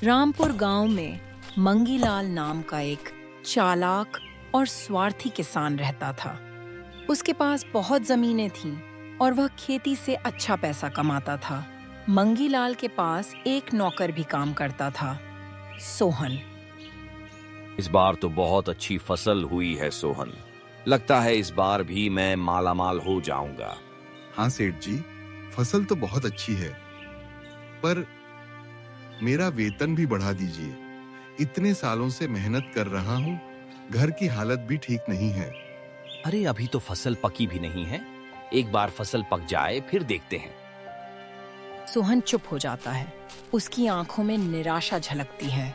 रामपुर गांव में मंगीलाल नाम का एक चालाक और स्वार्थी किसान रहता था। उसके पास बहुत जमीनें थीं और वह खेती से अच्छा पैसा कमाता था। मंगीलाल के पास एक नौकर भी काम करता था, सोहन। इस बार तो बहुत अच्छी फसल हुई है सोहन। लगता है इस बार भी मैं मालामाल हो जाऊंगा। हाँ सेठ जी, फसल तो बहुत अच्छी है, पर मेरा वेतन भी बढ़ा दीजिए। इतने सालों से मेहनत कर रहा हूँ, घर की हालत भी ठीक नहीं है। अरे अभी तो फसल पकी भी नहीं है। एक बार फसल पक जाए फिर देखते हैं। सोहन चुप हो जाता है। उसकी आंखों में निराशा झलकती है।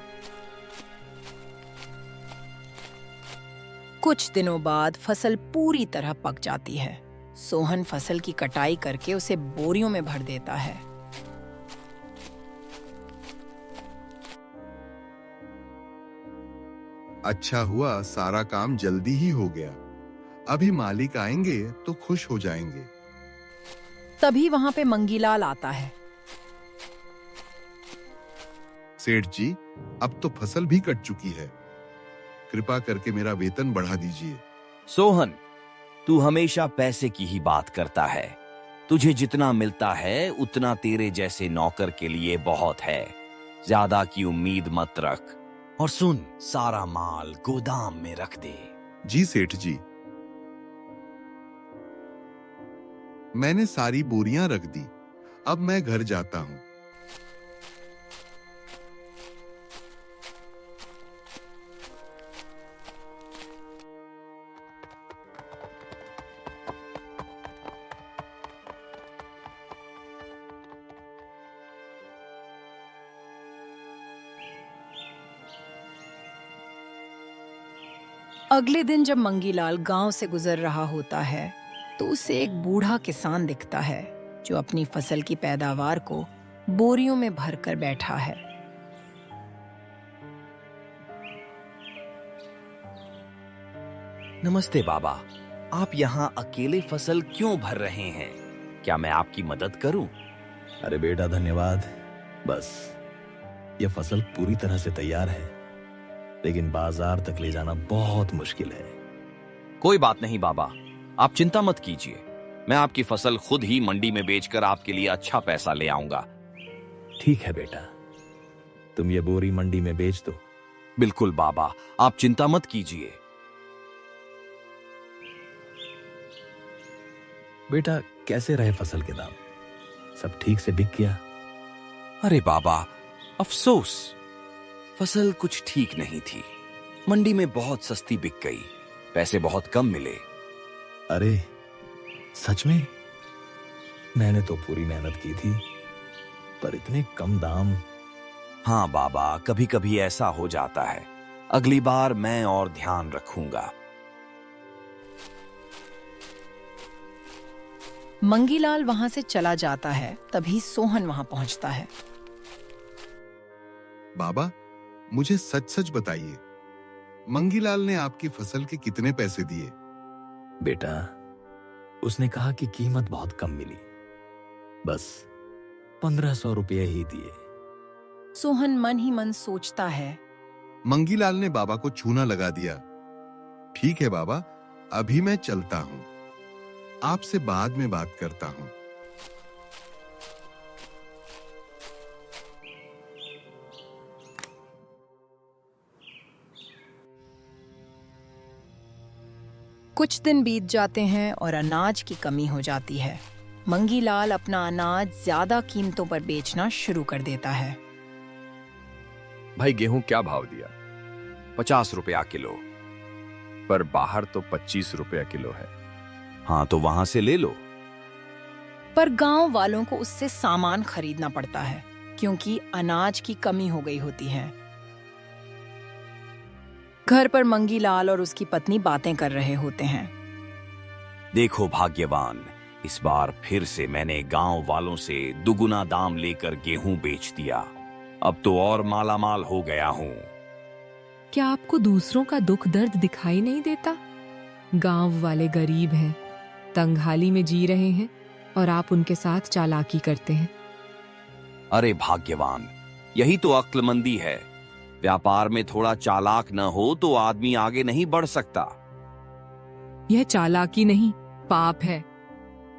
कुछ दिनों बाद फसल पूरी तरह पक जाती है। सोहन फसल की कटाई करके उसे बोरियों में भर देता है। अच्छा हुआ, सारा काम जल्दी ही हो गया। अभी मालिक आएंगे तो खुश हो जाएंगे। तभी वहां पे मंगीलाल आता है। सेठ जी, अब तो फसल भी कट चुकी है, कृपा करके मेरा वेतन बढ़ा दीजिए। सोहन, तू हमेशा पैसे की ही बात करता है। तुझे जितना मिलता है उतना तेरे जैसे नौकर के लिए बहुत है। ज्यादा की उम्मीद मत रख। और सुन, सारा माल गोदाम में रख दे। जी सेठ जी, मैंने सारी बोरियां रख दी। अब मैं घर जाता हूं। अगले दिन जब मंगीलाल गांव से गुजर रहा होता है तो उसे एक बूढ़ा किसान दिखता है जो अपनी फसल की पैदावार को बोरियों में भरकर बैठा है। नमस्ते बाबा, आप यहाँ अकेले फसल क्यों भर रहे हैं? क्या मैं आपकी मदद करूं? अरे बेटा धन्यवाद। बस ये फसल पूरी तरह से तैयार है, लेकिन बाजार तक ले जाना बहुत मुश्किल है। कोई बात नहीं बाबा, आप चिंता मत कीजिए। मैं आपकी फसल खुद ही मंडी में बेचकर आपके लिए अच्छा पैसा ले आऊंगा। ठीक है बेटा, तुम ये बोरी मंडी में बेच दो। बिल्कुल बाबा, आप चिंता मत कीजिए। बेटा कैसे रहे फसल के दाम? सब ठीक से बिक गया? अरे बाबा, अफसोस, फसल कुछ ठीक नहीं थी। मंडी में बहुत सस्ती बिक गई, पैसे बहुत कम मिले। अरे सच में? मैंने तो पूरी मेहनत की थी, पर इतने कम दाम। हाँ बाबा, कभी कभी ऐसा हो जाता है। अगली बार मैं और ध्यान रखूंगा। मंगीलाल वहां से चला जाता है। तभी सोहन वहां पहुंचता है। बाबा, मुझे सच सच बताइए, मंगीलाल ने आपकी फसल के कितने पैसे दिए? बेटा, उसने कहा कि कीमत बहुत कम मिली, बस 1500 रुपये ही दिए। सोहन मन ही मन सोचता है, मंगीलाल ने बाबा को चूना लगा दिया। ठीक है बाबा, अभी मैं चलता हूं, आपसे बाद में बात करता हूं। कुछ दिन बीत जाते हैं और अनाज की कमी हो जाती है। मंगीलाल अपना अनाज ज्यादा कीमतों पर बेचना शुरू कर देता है। भाई गेहूं क्या भाव दिया? 50 रुपया किलो। पर बाहर तो 25 रुपया किलो है। हाँ तो वहां से ले लो। पर गांव वालों को उससे सामान खरीदना पड़ता है क्योंकि अनाज की कमी हो गई होती है। घर पर मंगीलाल और उसकी पत्नी बातें कर रहे होते हैं। देखो भाग्यवान, इस बार फिर से मैंने गांव वालों से दुगुना दाम लेकर गेहूं बेच दिया। अब तो और मालामाल हो गया हूं। क्या आपको दूसरों का दुख दर्द दिखाई नहीं देता? गांव वाले गरीब हैं, तंगहाली में जी रहे हैं और आप उनके साथ चालाकी करते हैं। अरे भाग्यवान, यही तो अक्लमंदी है। व्यापार में थोड़ा चालाक न हो तो आदमी आगे नहीं बढ़ सकता। यह चालाकी नहीं, पाप है।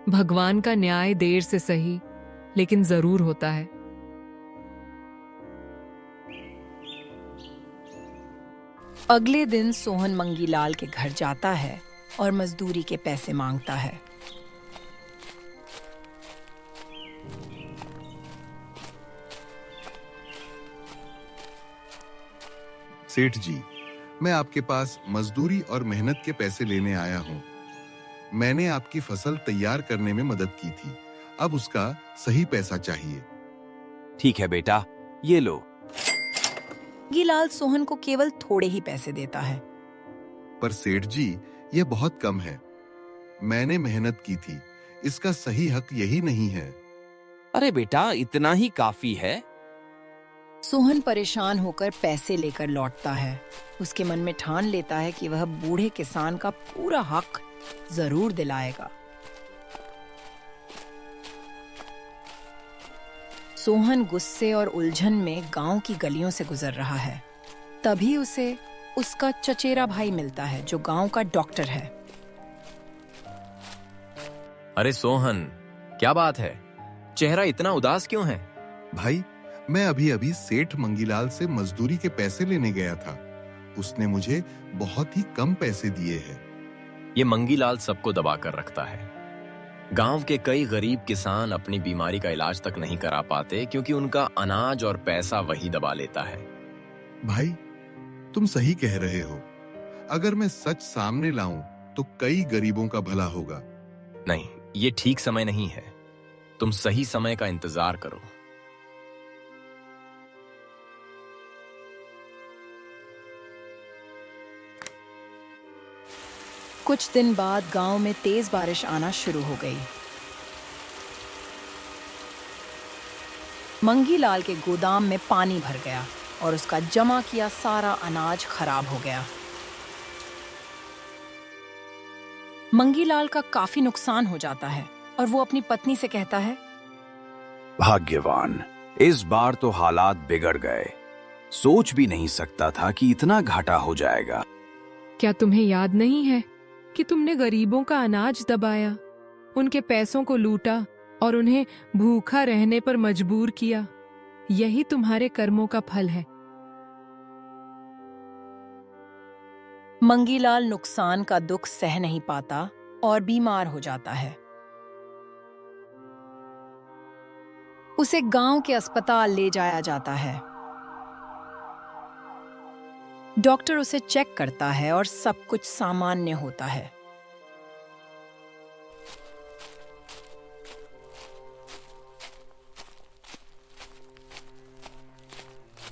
भगवान का न्याय देर से सही लेकिन जरूर होता है। अगले दिन सोहन मंगीलाल के घर जाता है और मजदूरी के पैसे मांगता है। सेठ जी, मैं आपके पास मजदूरी और मेहनत के पैसे लेने आया हूँ। मैंने आपकी फसल तैयार करने में मदद की थी, अब उसका सही पैसा चाहिए। ठीक है बेटा, ये लो। मंगीलाल सोहन को केवल थोड़े ही पैसे देता है। पर सेठ जी, यह बहुत कम है। मैंने मेहनत की थी, इसका सही हक यही नहीं है। अरे बेटा, इतना ही काफी है। सोहन परेशान होकर पैसे लेकर लौटता है। उसके मन में ठान लेता है कि वह बूढ़े किसान का पूरा हक जरूर दिलाएगा। सोहन गुस्से और उलझन में गांव की गलियों से गुजर रहा है। तभी उसे उसका चचेरा भाई मिलता है जो गांव का डॉक्टर है। अरे सोहन, क्या बात है? चेहरा इतना उदास क्यों है? भाई, मैं अभी अभी सेठ मंगीलाल से मजदूरी के पैसे लेने गया था। उसने मुझे बहुत ही कम पैसे दिए हैं। ये मंगीलाल सबको दबा कर रखता है। गांव के कई गरीब किसान अपनी बीमारी का इलाज तक नहीं करा पाते क्योंकि उनका अनाज और पैसा वही दबा लेता है। भाई, तुम सही कह रहे हो। अगर मैं सच सामने लाऊं तो कई गरीबों का भला होगा। नहीं, ये ठीक समय नहीं है। तुम सही समय का इंतजार करो। कुछ दिन बाद गांव में तेज बारिश आना शुरू हो गई। मंगीलाल के गोदाम में पानी भर गया और उसका जमा किया सारा अनाज खराब हो गया। मंगीलाल का काफी नुकसान हो जाता है और वो अपनी पत्नी से कहता है, भाग्यवान, इस बार तो हालात बिगड़ गए। सोच भी नहीं सकता था कि इतना घाटा हो जाएगा। क्या तुम्हें याद नहीं है कि तुमने गरीबों का अनाज दबाया, उनके पैसों को लूटा और उन्हें भूखा रहने पर मजबूर किया? यही तुम्हारे कर्मों का फल है। मंगीलाल नुकसान का दुख सह नहीं पाता और बीमार हो जाता है। उसे गांव के अस्पताल ले जाया जाता है। डॉक्टर उसे चेक करता है और सब कुछ सामान्य होता है।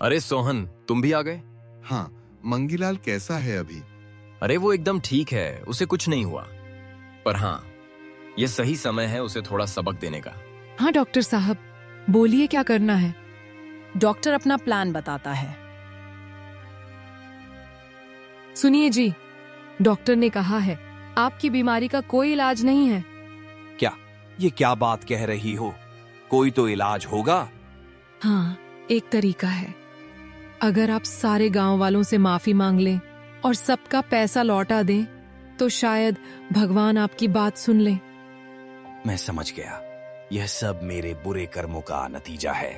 अरे सोहन, तुम भी आ गए? हाँ, मंगीलाल कैसा है अभी? अरे वो एकदम ठीक है, उसे कुछ नहीं हुआ। पर हाँ, ये सही समय है उसे थोड़ा सबक देने का। हाँ डॉक्टर साहब, बोलिए क्या करना है? डॉक्टर अपना प्लान बताता है। सुनिए जी, डॉक्टर ने कहा है आपकी बीमारी का कोई इलाज नहीं है। क्या? ये क्या बात कह रही हो? कोई तो इलाज होगा। हाँ, एक तरीका है। अगर आप सारे गांव वालों से माफी मांग लें और सबका पैसा लौटा दें तो शायद भगवान आपकी बात सुन ले। मैं समझ गया, यह सब मेरे बुरे कर्मों का नतीजा है।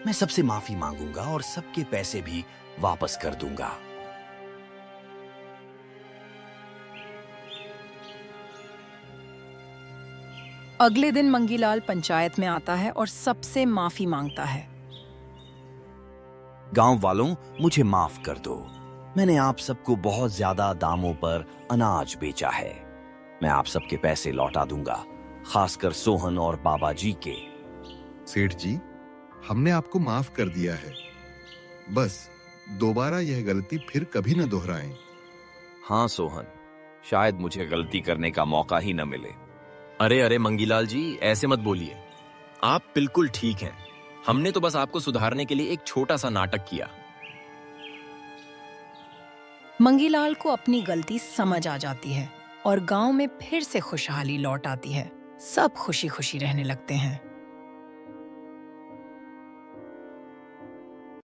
मैं सबसे माफी मांगूंगा और सबके पैसे भी वापस कर दूंगा। अगले दिन मंगीलाल पंचायत में आता है और सबसे माफी मांगता है। गांव वालों, मुझे माफ कर दो। मैंने आप सबको बहुत ज्यादा दामों पर अनाज बेचा है। मैं आप सबके पैसे लौटा दूंगा, खासकर सोहन और बाबा जी के। सेठ जी, हमने आपको माफ कर दिया है। बस दोबारा यह गलती फिर कभी न दोहराएं। हाँ सोहन, शायद मुझे गलती करने का मौका ही न मिले। अरे अरे मंगीलाल जी, ऐसे मत बोलिए। आप बिल्कुल ठीक हैं। हमने तो बस आपको सुधारने के लिए एक छोटा सा नाटक किया। मंगीलाल को अपनी गलती समझ आ जाती है और गांव में फिर से खुशहाली लौट आती है। सब खुशी खुशी रहने लगते हैं।